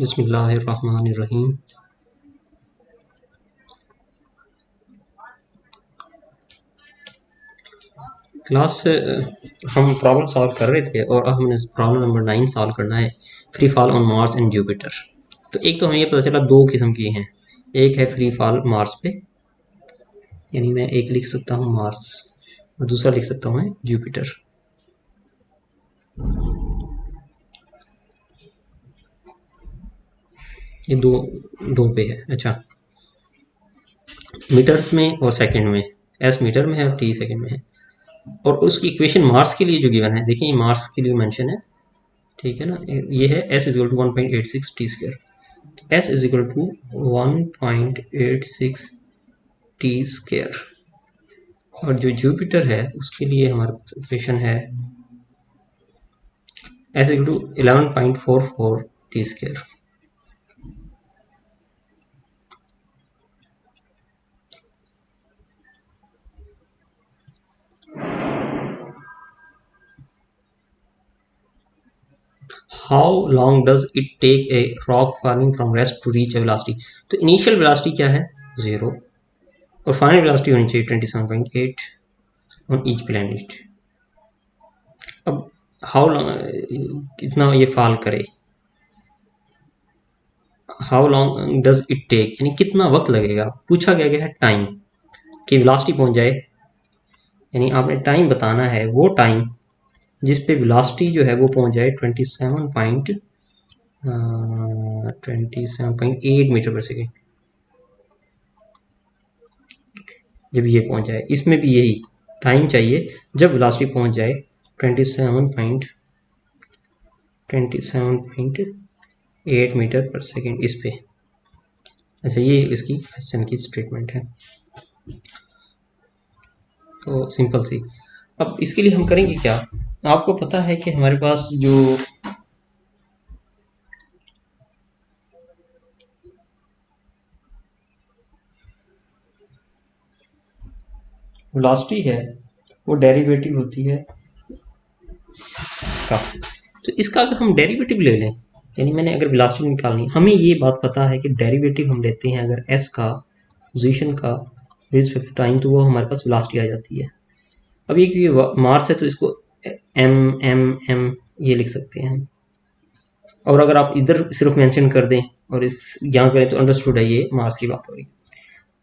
बिस्मिल्लाहिर्रहमानिर्रहीम। क्लास से हम प्रॉब्लम सॉल्व कर रहे थे और अब हमने प्रॉब्लम नंबर 9 सॉल्व करना है, free fall on Mars and Jupiter. तो एक तो हमें ये पता चला दो किस्म की हैं, एक है फ्री फॉल मार्स पे, यानी मैं एक लिख सकता हूँ मार्स और दूसरा लिख सकता हूँ जुपिटर। ये दो दो पे है। अच्छा, मीटर्स में और सेकंड में, एस मीटर में है और टी सेकंड में है। और उसकी इक्वेशन मार्स के लिए जो गिवन है, देखिए मार्स के लिए मेंशन है, ठीक है ना। ये है s is equal to 1.86 t square, s is equal to 1.86 t square. और जो जुपिटर है उसके लिए हमारे पास इक्वेशन है s equal to 11.44 t square. How long does it take a rock falling from rest to reach a velocity? तो initial velocity क्या है, 0, और फाइनल वेलोसिटी होनी चाहिए 27.8 ऑन ईच प्लैनेट। अब हाउ लॉन्ग कितना ये फॉल करे, how long does it take, यानी कितना वक्त लगेगा। पूछा गया है टाइम कि वेलोसिटी पहुंच जाए, यानी आपने टाइम बताना है, वो टाइम जिस पे वेलोसिटी जो है वो पहुंच जाए 27.8 मीटर पर सेकेंड। जब ये पहुंच जाए, इसमें भी यही टाइम चाहिए जब वेलोसिटी पहुंच जाए 27.8 मीटर पर सेकेंड इस पे। अच्छा, ये इसकी क्वेश्चन की स्टेटमेंट है, तो सिंपल सी। अब इसके लिए हम करेंगे क्या, आपको पता है कि हमारे पास जो वेलोसिटी है वो डेरिवेटिव होती है इसका। तो इसका अगर हम डेरिवेटिव ले लें, यानी मैंने अगर वेलोसिटी निकालनी, हमें ये बात पता है कि डेरिवेटिव हम लेते हैं अगर s का, पोजीशन का रिस्पेक्ट टू टाइम, तो वो हमारे पास वेलोसिटी आ जाती है। अब ये क्योंकि मार्स है तो इसको m ये लिख सकते हैं हम। और अगर आप इधर सिर्फ मेंशन कर दें और इस यहाँ करें तो अंडरस्टूड है ये मार्स की बात हो रही।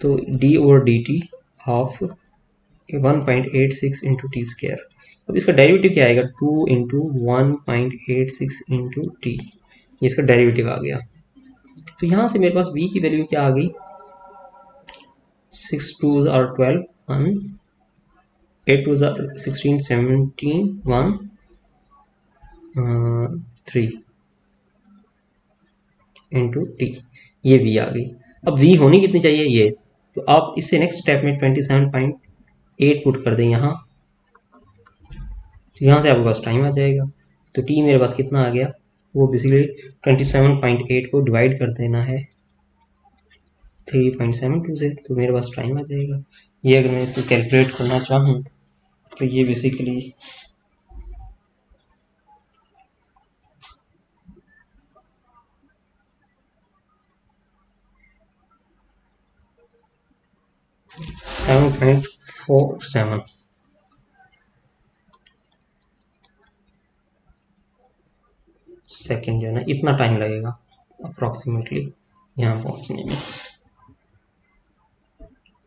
तो d/dt of 1.86 into T square. अब इसका डेरिवेटिव क्या आएगा, 2 इंटू 1.86 इंटू टी, ये इसका डेरिवेटिव आ गया। तो यहाँ से मेरे पास v की वैल्यू क्या आ गई, 6 2s are 12, 1, 8 2s are 16, 17, 1, 3 into T, ये v आ गई। अब v होनी कितनी चाहिए ये, तो आप इससे नेक्स्ट स्टेप में 27.8 पुट कर दें यहाँ, तो यहाँ से आपके पास टाइम आ जाएगा। तो t मेरे पास कितना आ गया, वो बेसिकली 27.8 को डिवाइड कर देना है 3.72 से, तो मेरे पास टाइम आ जाएगा। ये अगर मैं इसको कैलकुलेट करना चाहूँ तो ये बेसिकली $7.47 सेकेंड जो है ना, इतना टाइम लगेगा अप्रॉक्सीमेटली यहाँ पहुँचने में।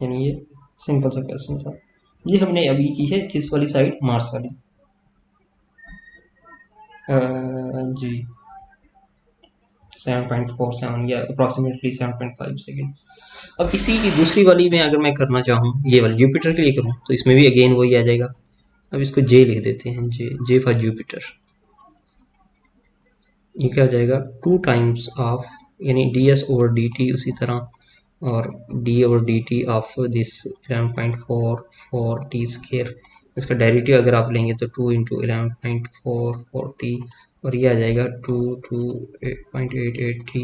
यानी ये सिंपल सा क्वेश्चन था, ये हमने अभी की है किस वाली साइड, मार्स वाली। जी 7.47 या अप्रॉक्सीमेटली 7.5 सेकेंड। अब इसी की दूसरी वाली में अगर मैं करना चाहूँ, ये वाली जुपिटर के लिए करूँ, तो इसमें भी अगेन वही आ जाएगा। अब इसको जे लिख देते हैं, जे फॉर जुपिटर। ये क्या हो जाएगा, 2 टाइम्स ऑफ, यानी ds/dt उसी तरह, और d/dt of this 11.44 t square. इसका डेरिवेटिव अगर आप लेंगे तो 2 इंटू 11.44 टी, और ये आ जाएगा 2.88 टी।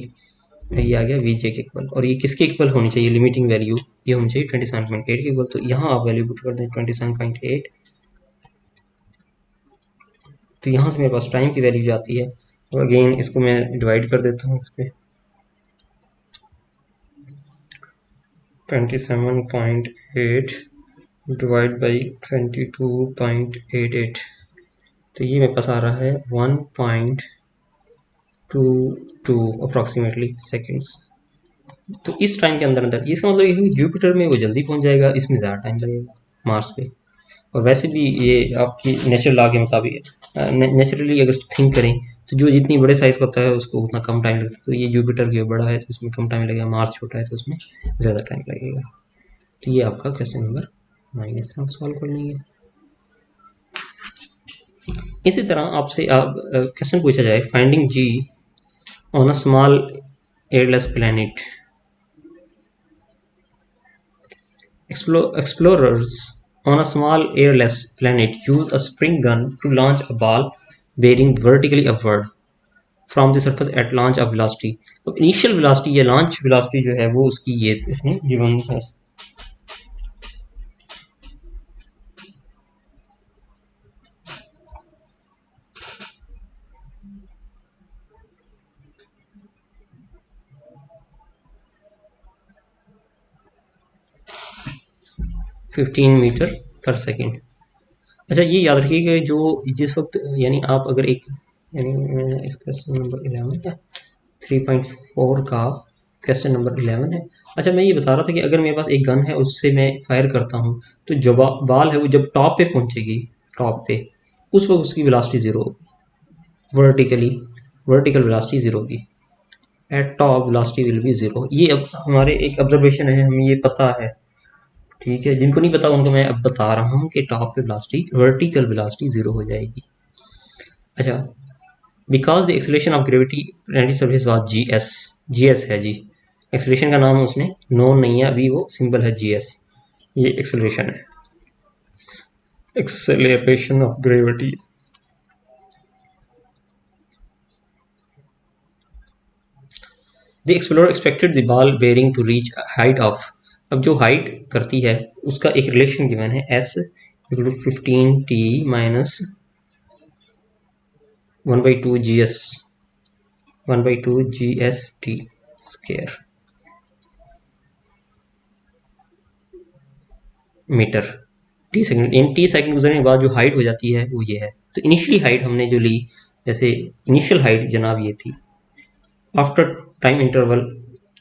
ये आ गया वी जे के इक्वल, और ये किसके इक्वल होनी चाहिए, लिमिटिंग वैल्यू ये होनी चाहिए 27.8 के इक्वल। तो यहाँ आप वैल्यू पुट कर दें 27.8, तो यहाँ से मेरे पास टाइम की वैल्यू जाती है तो अगेन इसको मैं डिवाइड कर देता हूँ इस पर 27.8 डिवाइड बाई 22.88, तो ये मेरे पास आ रहा है 1.22 अप्रॉक्सीमेटली सेकेंड्स। तो इस टाइम के अंदर अंदर, इसका मतलब ये है कि जुपिटर में वो जल्दी पहुंच जाएगा, इसमें ज़्यादा टाइम लगेगा मार्स पे। और वैसे भी ये आपकी नेचुरल लॉ के मुताबिक नेचुरली अगर थिंक करें तो जो जितनी बड़े साइज का होता है उसको उतना कम टाइम लगता है। तो ये जुपिटर जो बड़ा है तो इसमें कम टाइम लगेगा, मार्स छोटा है तो उसमें ज़्यादा टाइम लगेगा। तो ये आपका क्वेश्चन नंबर 9 इस तरह आप सॉल्व कर लेंगे। इसी तरह आपसे आप क्वेश्चन पूछा जाए finding g on a small airless planet. Explorers on a small airless planet use a spring gun to launch a ball bearing vertically upward from the surface at launch of velocity। तो initial velocity या launch velocity जो है वो उसकी ये इसने given है। Fifteen metre पर सेकेंड। अच्छा ये याद रखिए कि जो जिस वक्त यानी आप अगर एक यानी इस क्वेश्चन नंबर 11 है 3.4 का क्वेश्चन नंबर 11 है। अच्छा मैं ये बता रहा था कि अगर मेरे पास एक गन है उससे मैं फायर करता हूँ तो जो बॉल है वो जब टॉप पे पहुंचेगी, टॉप पे, उस वक्त उसकी वेलोसिटी ज़ीरो होगी, वर्टिकल वेलोसिटी ज़ीरो होगी। Eight top velocity will be zero. ये अब हमारे एक ऑब्जर्वेशन है, हमें ये पता है, ठीक है। जिनको नहीं पता उनको मैं अब बता रहा हूँ कि टॉप पे वेलोसिटी वर्टिकल वेलोसिटी ज़ीरो हो जाएगी। अच्छा because the acceleration of gravity planetary surface was GS है जी। एक्सेलरेशन का नाम उसने नोन नहीं है अभी, वो सिंबल है जीएस, ये एक्सेलरेशन है, acceleration of gravity. The explorer expected the ball bearing to reach height of. अब जो हाइट करती है उसका एक रिलेशन गिवन है s equal to 15t minus 1/2 GS 1/2 GST square metre t second. इन टी सेकंड गुजरने के बाद जो हाइट हो जाती है वो ये है। तो इनिशियली हाइट हमने जो ली, जैसे इनिशियल हाइट जनाब ये थी, आफ्टर टाइम इंटरवल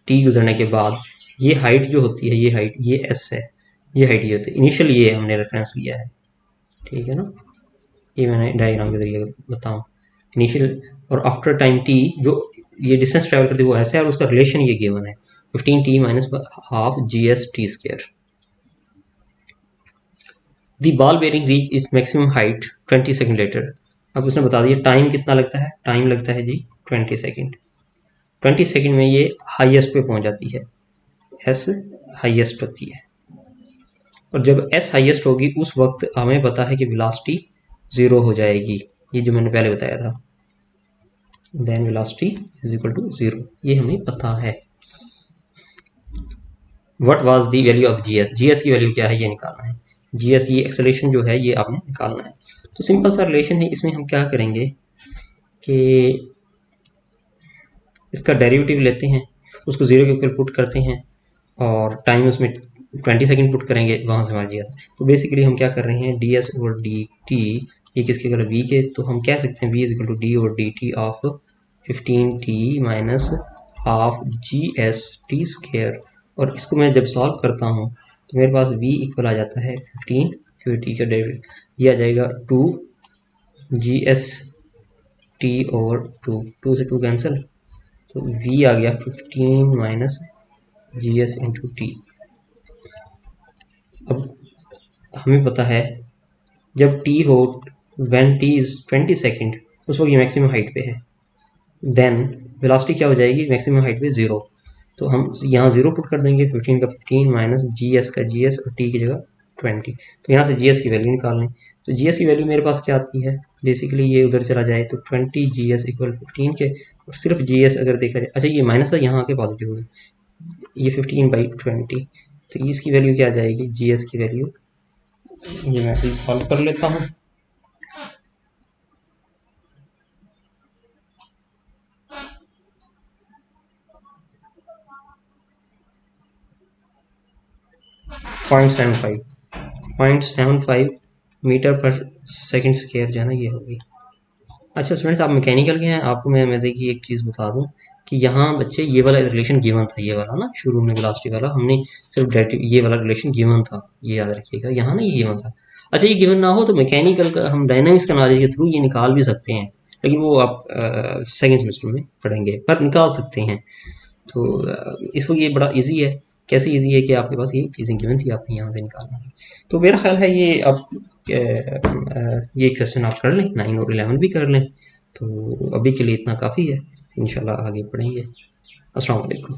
टी गुजरने के बाद ये हाइट जो होती है, ये हाइट ये एस है, ये हाइट ये होती है इनिशियल, ये हमने रेफरेंस लिया है, ठीक है ना। ये मैंने डायग्राम के जरिए बताऊँ, इनिशियल और आफ्टर टाइम टी जो ये डिस्टेंस ट्रैवल करती है वो ऐसा है, और उसका रिलेशन ये गिवन है 15t minus half GST square. The ball bearing reach इस मैक्सिमम हाइट 20 सेकेंड लेटर। अब उसने बता दिया टाइम कितना लगता है, टाइम लगता है जी 20 सेकेंड। 20 सेकेंड में ये हाईएस्ट पे पहुंच जाती है, एस हाईएस्ट होती है, और जब एस हाईएस्ट होगी उस वक्त हमें पता है कि वेलोसिटी ज़ीरो हो जाएगी, ये जो मैंने पहले बताया था, then velocity is equal to zero, ये हमें पता है। What was the value of g s, g s की वैल्यू क्या है ये निकालना है। जीएस ये एक्सेलरेशन जो है ये आपने निकालना है। तो सिंपल सा रिलेशन है, इसमें हम क्या करेंगे कि इसका डेरिवेटिव लेते हैं, उसको ज़ीरो के इक्वल पुट करते हैं और टाइम उसमें 20 सेकंड पुट करेंगे, वहाँ से हमारा जी एस। तो बेसिकली हम क्या कर रहे हैं, डी एस और डी टी ये किसके इक्वल वी के, तो हम कह सकते हैं V is equal to D और D T of 15t minus half G S T square. और इसको मैं जब सॉल्व करता हूँ तो मेरे पास v इक्वल आ जाता है 15, क्योंकि टी का डेरिवेटिव ये आ जाएगा 2 जी एस टी और 2 से 2 कैंसिल, तो v आ गया 15 minus G S into T. अब हमें पता है जब t हो, व्हेन t इज 20 सेकेंड, उस वक्त ये मैक्सिमम हाइट पे है, देन वेलोसिटी क्या हो जाएगी मैक्सिमम हाइट पे ज़ीरो। तो हम यहाँ ज़ीरो पुट कर देंगे, 15 का 15 माइनस जी एस का जी एस और टी की जगह 20। तो यहाँ से जी एस की वैल्यू निकाल लें, तो जी एस की वैल्यू मेरे पास क्या आती है, बेसिकली ये उधर चला जाए तो 20 जी एस इक्वल 15 के, और सिर्फ जी एस अगर देखा जाए, अच्छा ये माइनस है यहाँ आके पॉजिटिव हो गया, ये 15/20, तो इसकी वैल्यू क्या आ जाएगी, जी एस की वैल्यू, ये मैं सॉल्व कर लेता हूँ। 0.75 0.75 मीटर पर सेकंड स्क्वायर जो है ना ये होगी। अच्छा स्टूडेंट्स, आप मैकेनिकल के हैं, आपको मैं मज़े की एक चीज़ बता दूं कि यहाँ बच्चे ये वाला रिलेशन गिवन था, ये वाला ना शुरू में वेलोसिटी वाला हमने सिर्फ ये वाला रिलेशन गिवन था, ये याद रखिएगा, यहाँ ना ये गिवन था। अच्छा ये गिवन ना हो तो मैकेनिकल का हम डायनामिक्स का नॉलेज के थ्रू ये निकाल भी सकते हैं, लेकिन वो आप सेकेंड सेमेस्टर में पढ़ेंगे, पर निकाल सकते हैं। तो इस वक्त ये बड़ा इजी है। कैसे इजी है कि आपके पास ये चीज़ें गिवन थी, आपने यहाँ से निकालना है। तो मेरा ख्याल है ये आप ये क्वेश्चन आप कर लें, 9 और 11 भी कर लें। तो अभी के लिए इतना काफ़ी है, इंशाल्लाह आगे पढ़ेंगे। अस्सलाम वालेकुम।